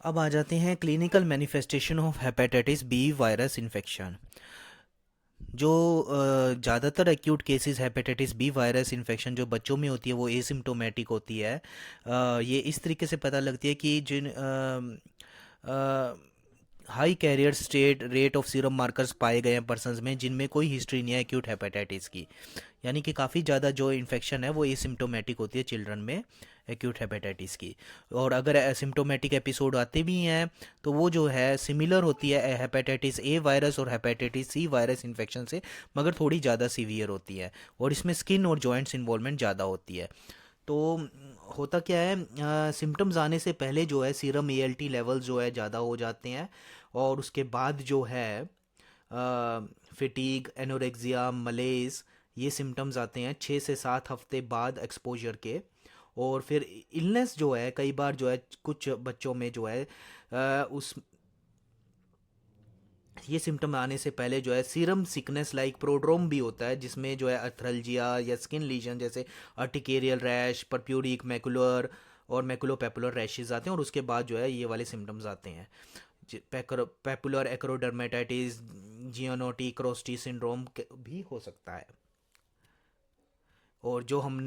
अब आ जाते हैं clinical manifestation of hepatitis B virus infection. जो ज़्यादातर acute cases hepatitis B virus infection जो बच्चों में होती है वो एसिम्टोमेटिक होती है। ये इस तरीके से पता लगती है कि जिन high carrier state rate of serum markers पाए गए हैं पर्सनस में जिनमें कोई हिस्ट्री नहीं है एक्यूट हेपेटाइटिस की। यानी कि काफ़ी ज़्यादा जो इन्फेक्शन है वो एसिम्टोमेटिक होती है चिल्ड्रन में एक्यूट हेपेटाइटिस की। और अगर एसिम्टोमेटिक एपिसोड आते भी हैं तो वो जो है सिमिलर होती है हेपेटाइटिस ए वायरस और हेपेटाइटिस सी वायरस इन्फेक्शन से, मगर थोड़ी ज़्यादा सीवियर होती है और इसमें स्किन और जॉइंट्स इन्वॉल्वमेंट ज़्यादा होती है। तो होता क्या है, सिम्टम्स आने से पहले जो है सीरम एएलटी लेवल जो है ज़्यादा हो जाते हैं और उसके बाद जो है फिटीग, एनोरेक्सिया, मलेज, ये सिम्टम्स आते हैं 6 से 7 हफ्ते बाद एक्सपोजर के। और फिर इलनेस जो है कई बार जो है कुछ बच्चों में जो है उस ये सिम्टम आने से पहले जो है सीरम सिकनेस लाइक प्रोड्रोम भी होता है जिसमें जो है अर्थल्जिया या स्किन लीजन जैसे अर्टिकेरियल रैश, परप्यूरिक मैकुलर और मैकुलोपेपुलर रैशेज आते हैं और उसके बाद जो है ये वाले सिम्टम्स आते हैं। पेपुलर एक्रोडर्मेटाइटिस, जियोनोटी क्रोस्टी सिंड्रोम भी हो सकता है। और जो हम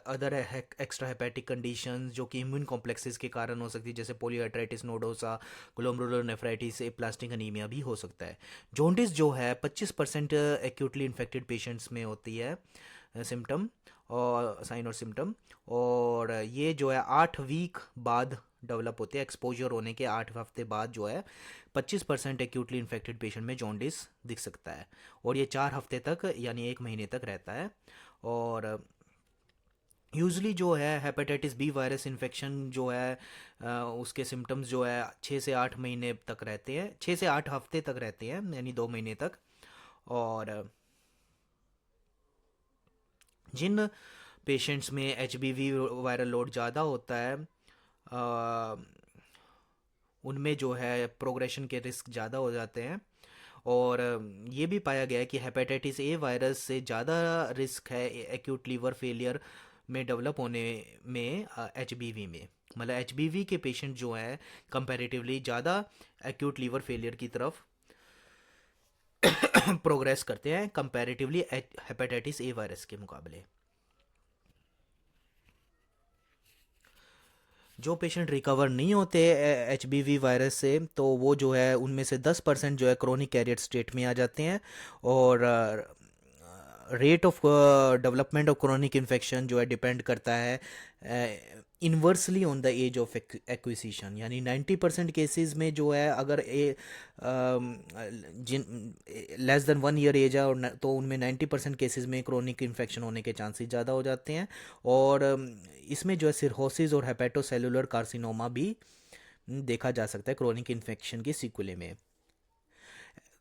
अदर एक्स्ट्रा हेपेटिक कंडीशंस जो कि इम्यून कॉम्प्लेक्सेस के कारण हो सकती है जैसे polyarteritis nodosa, glomerular nephritis, plastic anaemia भी हो सकता है। जॉन्डिस जो है 25% एक्यूटली इन्फेक्टेड पेशेंट्स में होती है सिम्टम और साइन और सिम्टम। और ये जो है 8 वीक बाद डेवलप होते हैं, एक्सपोजर होने के 8 हफ्ते बाद जो है 25% एक्यूटली इन्फेक्टेड पेशेंट में जॉन्डिस दिख सकता है। और ये 4 हफ्ते तक यानी 1 महीने तक रहता है। और यूजली जो है हेपेटाइटिस बी वायरस इन्फेक्शन जो है उसके सिम्टम्स जो है 6 से 8 महीने तक रहते हैं, 6 से 8 हफ्ते तक रहते हैं यानी 2 महीने तक। और जिन पेशेंट्स में H B V viral load ज़्यादा होता है अ, उनमें जो है प्रोग्रेशन के रिस्क ज़्यादा हो जाते हैं। और ये भी पाया गया है कि हेपेटाइटिस ए वायरस से ज़्यादा रिस्क है एक्यूट लीवर फेलियर में डेवलप होने में एच बी वी में। मतलब एच बी वी के पेशेंट जो हैं कंपैरेटिवली ज़्यादा एक्यूट लीवर फेलियर की तरफ प्रोग्रेस करते हैं कंपैरेटिवली हेपेटाइटिस ए वायरस के मुकाबले। जो पेशेंट रिकवर नहीं होते एच बी वी वायरस से तो वो जो है उनमें से 10% जो है क्रोनिक कैरियर स्टेट में आ जाते हैं। और rate of development of chronic infection जो है डिपेंड करता है inversely on the age of acquisition. यानी 90% केसेस में जो है अगर जिन लेस देन 1 ईयर एज है और तो उनमें 90% केसेस में क्रोनिक इन्फेक्शन होने के चांसेस ज़्यादा हो जाते हैं। और इसमें जो है सिरहोसिस और हेपेटोसेलुलर कार्सिनोमा भी देखा जा सकता है क्रोनिक इन्फेक्शन की सीक्वले में।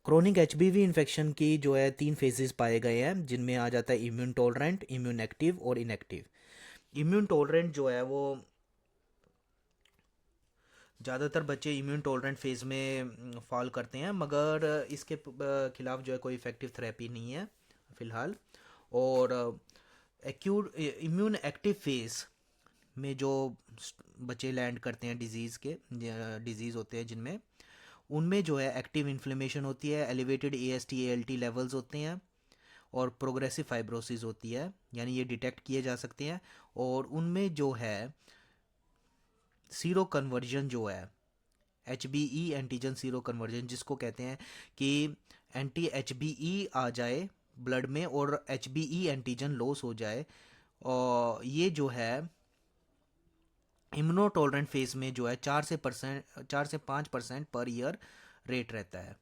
क्रोनिक एचबीवी इन्फेक्शन की जो है 3 फेजेस पाए गए हैं जिनमें आ जाता है इम्यून टॉलरेंट, इम्यून एक्टिव और इनएक्टिव। इम्यून टॉलरेंट जो है वो ज़्यादातर बच्चे इम्यून टॉलरेंट फेज़ में फॉल करते हैं, मगर इसके खिलाफ जो है कोई इफेक्टिव थेरेपी नहीं है फ़िलहाल। और एक्यूट इम्यून एक्टिव फेज़ में जो बच्चे लैंड करते हैं डिजीज़ होते हैं जिनमें उनमें जो है एक्टिव इन्फ्लेमेशन होती है, एलिवेटेड एएसटी एएलटी लेवल्स होते हैं और प्रोग्रेसिव फाइब्रोसिस होती है, यानी ये डिटेक्ट किए जा सकते हैं। और उनमें जो है सीरो कन्वर्जन जो है H B E antigen sero conversion जिसको कहते हैं कि एंटी एच बी ई आ जाए ब्लड में और H B E antigen loss हो जाए। और ये जो है इम्यूनो टॉलरेंट फेज में जो है 4 से 5% पर ईयर रेट रहता है।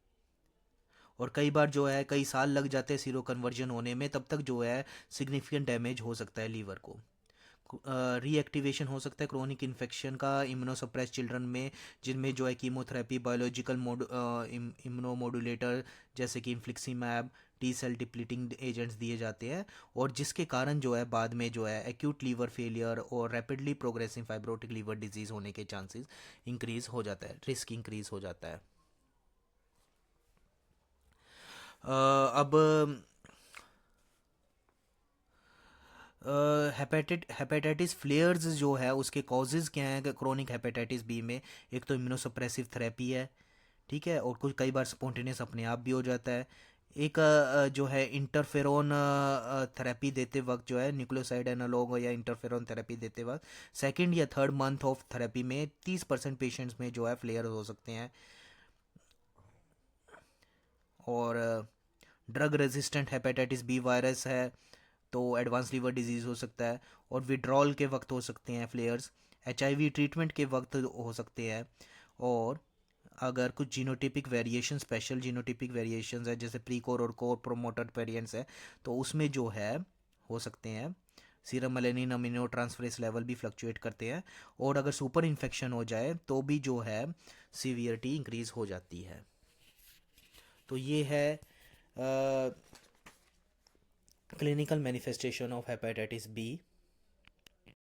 और कई बार जो है कई साल लग जाते हैं सीरो कन्वर्जन होने में, तब तक जो है सिग्निफिकेंट डैमेज हो सकता है लीवर को। रीएक्टिवेशन हो सकता है क्रोनिक इन्फेक्शन का इम्यूनोसप्रेस चिल्ड्रन में जिनमें जो है कीमोथेरेपी, बायोलॉजिकल इम्यूनोमोडुलेटर जैसे कि इन्फ्लिक्सीमैब, टी सेल डिप्लीटिंग एजेंट्स दिए जाते हैं। और जिसके कारण जो है बाद में जो है एक्यूट लीवर फेलियर और rapidly progressive fibrotic liver disease होने के चांसेस इंक्रीज हो जाता है, रिस्क इंक्रीज हो जाता है। अब हेपेटाइटिस फ्लेयर्स जो है उसके कॉजेज़ क्या हैं क्रोनिक हेपेटाइटिस बी में? एक तो इम्यूनोसप्रेसिव थेरेपी है, ठीक है, और कुछ कई बार स्पॉन्टेनियस अपने आप भी हो जाता है। एक जो है इंटरफेरोन थेरेपी देते वक्त जो है न्यूक्लियोसाइड एनालॉग या इंटरफेरोन थेरेपी देते वक्त सेकंड या थर्ड मंथ ऑफ थेरेपी में 30% पेशेंट्स में जो है फ्लेयर हो सकते हैं। और drug resistant hepatitis B virus है तो एडवांस लीवर डिजीज़ हो सकता है, और विड्रॉल के वक्त हो सकते हैं फ्लेयर्स, एचआईवी ट्रीटमेंट के वक्त हो सकते हैं। और अगर कुछ genotypic variation, special genotypic variations है जैसे प्रीकोर और कोर प्रोमोटर वेरिएंट्स है, तो उसमें जो है हो सकते हैं serum melanin amino transferase level भी फ्लक्चुएट करते हैं, और अगर सुपर इन्फेक्शन हो जाए तो भी जो है सीवियरिटी इंक्रीज हो जाती है। तो ये है clinical manifestation of hepatitis B.